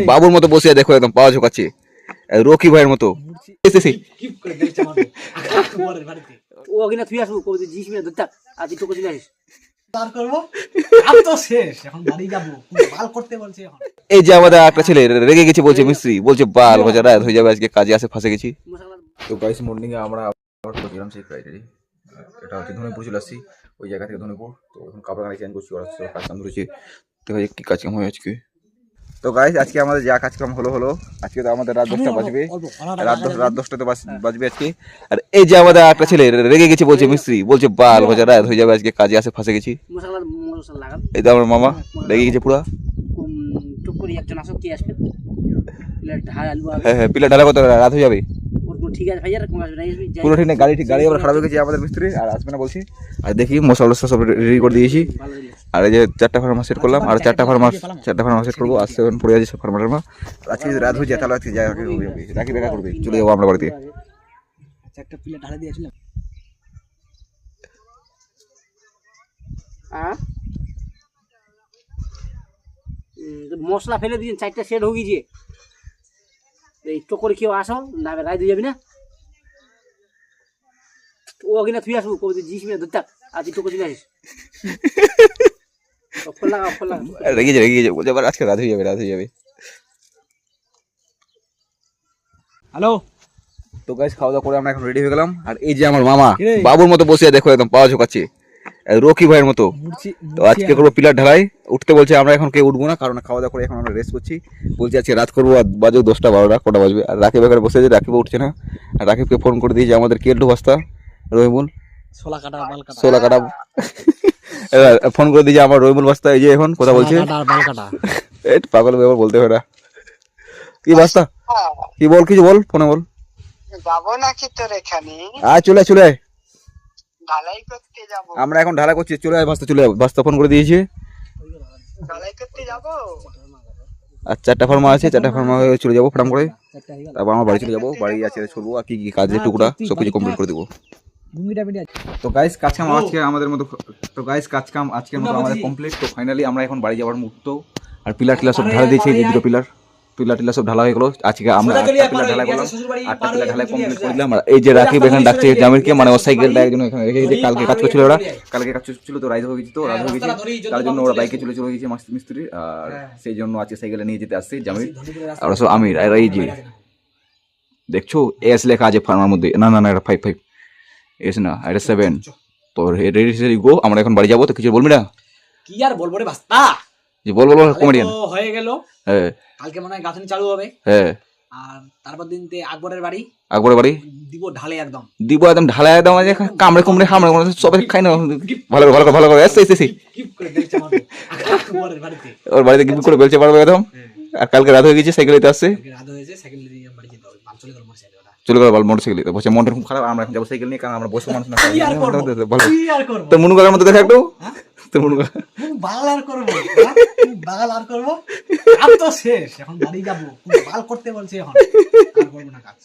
বাবুর মতো বসে দেখো একদম পাওয়া ঝোকাচ্ছে রকি ভাইয়ের মতো। এই যে আমাদের একটা ছেলে রেগে গেছে, বলছে মিস্ত্রি বলছে বাল বাজা রাত হয়ে যাবে, আজকে কাজে আসে ফাঁসে গেছি। তো গাইস মর্নিং এ আমরা করছিলাম সেই ফ্রাইডে, এটা হচ্ছে ধনেপুর চলে আসছি, ওই জায়গা থেকে ধনেপুর। তো এখন কাপড় গাড়ি চেঞ্জ করছি, ওরা কাজ কাম ধরেছে, দেখো কি কাজ কাম হয় আজকে। তো গাইস আজকে আমাদের যা কাজকাম হলো আজকে তো আমাদের রাত 10টা বাজবে, রাত 10টা তো বাজবে আজকে। আর এই যে আমাদের একটা ছেলে রেগে গেছে, বলছে মিস্ত্রি বলছে বাল বাজা রাত হয়ে যাবে, আজকে কাজে আসে ফাঁসে গেছি। এই তো আমার মামা রেগে গেছে পুরা। হ্যাঁ হ্যাঁ পিলা ঢালা কত রাত হয়ে যাবে, পুরো ঠিক নেই, গাড়ি আবার খারাপ হয়ে গেছে আমাদের মিস্ত্রি, আর আসবে না বলছি। আর দেখি মশলা সব রেডি করে দিয়েছি। আর এই যে 4টা ফার্মার সেট করলাম, আর 4টা ফার্মার সেট করবো, আসতে পড়ে যাচ্ছে সব ফার্মার। আজকে যদি রাত হয়ে যায় তাহলে আজকে যাই রাখি দেখা করবে, চলে যাবো আমরা বাড়িতে। মশলা ফেলে দিয়েছেন, 4টা সেট হয়ে গিয়েছে। এই চক্করে কেউ আসো না, রায় দিয়ে যাবি না ও কিনা তুই আসবো কবি জিস মিনিট ধরতে আজ টুকু চলে আসিস। রেগে গেছে বলছে আবার আজকে রাত হয়ে যাবে। হ্যালো। তো গাইস খাওয়া দাওয়া করে আমরা এখন রেডি হয়ে গেলাম। আর এই যে আমার মামা বাবুর মতো বসে দেখো একদম পাওয়া ঝোকাচ্ছে রকি ভাইয়ের মতো। তো আজকে করবো পিলার ঢালাই, উঠতে বলছে, আমরা এখন কেউ উঠবো না, কারণ খাওয়া দাওয়া করে এখন আমরা রেস্ট করছি। বলছি আজকে রাত করবো, আর বাজে 10টা 12টা কটা বাজবে। আর রাকিব এখানে বসে আছে, রাকিবও উঠছে না। আর রাকিবকে ফোন করে দিয়েছে আমাদের কেল্টু বাস্তা রহিমুল সোলা কাটা ফোন করে দিয়েছে আমার রহিমুল বাস্তা। এই যে এখন কথা বলছে, পাগল ব্যাপার বলতে হবে না। কি বাস্তা কি বল, কিছু বল, ফোনে বল। যাবো নাকি তোর এখানে? চলে আয় ঢালাই করতে যাবো। আমরা এখন ঢালাই করছি, চলে আয় বাস্তা, চলে আয় বাস্তা ফোন করে দিয়েছে। ঢালাই করতে যাবো। আর 4টা ফার্মা আছে, 4টা ফার্মা হয়ে চলে যাবো ফ্রাম করে, তারপর আমার বাড়ি চলে যাবো। বাড়ি আছে চলবো, আর কি কাজের টুকরা সবকিছু কমপ্লিট করে দেবো। তো গাইস কাজকাম আজকে আমাদের মতো, তো গাইস কাজকাম আজকের মতো আমাদের কমপ্লিট। তো ফাইনালি আমরা এখন বাড়ি যাওয়ার মুহূর্ত। আর পিলার টিলার সব ঢালা দিয়েছে, এই দুটো পিলার সব ঢালা হয়ে গেলো। আজকে আমরা 8টা পিলার ঢালাই করলাম, 8টা পিলার ঢালাই কমপ্লিট করে দিলাম। আর এই যে রাকিব এখানে ডাকছে জামিরকে, মানে ওর সাইকেলটা একজন এখানে রেখে গেছে, কালকে কাজ করছিল ওরা, তো রাইড হয়ে গেছে, তো রাত হয়ে গেছে, তার জন্য ওরা বাইকে চলে গেছে মিস্ত্রি। আর সেই জন্য আজকে সাইকেলে নিয়ে যেতে আসছে জামির, আর সব আমির। আর এই যে দেখছো এস লেখা আছে ফার্মার মধ্যে, না এটা 5 এস না, এটা 7। তো রেডি গো, আমরা এখন বাড়ি যাবো। তো কিছু বলবি না? কি আর বলবো রে বাস্তা, যে বল কমেডিয়ান হয়ে গেল। হ্যাঁ কালকে মনে হয় গাঁথনি চালু হবে। হ্যাঁ, আর তারপর দিনতে আকবরের বাড়ি দিব ঢালে একদম ঢালাই একদম কামড়ে সবাই খাই না, ভালো করে এসে ওর বাড়িতে গিফট করে বেলচে পারবো একদম। আর কালকে রাত হয়ে গেছে, সাইকেলে আসছে, চলে গেল মোটরসাইকেল বসে। মনটা খুব খারাপ, আমরা এখন যাবো সাইকেল নিয়ে, কারণ আমরা বসে মানুষ না। তোর মনু কাকার মতো দেখা একটু, তোর মনু কাকা বাগাল আর করবো তো শেষ, এখন বাড়ি যাবো, বাল করতে বলছে এখন আর করবো না কাজ।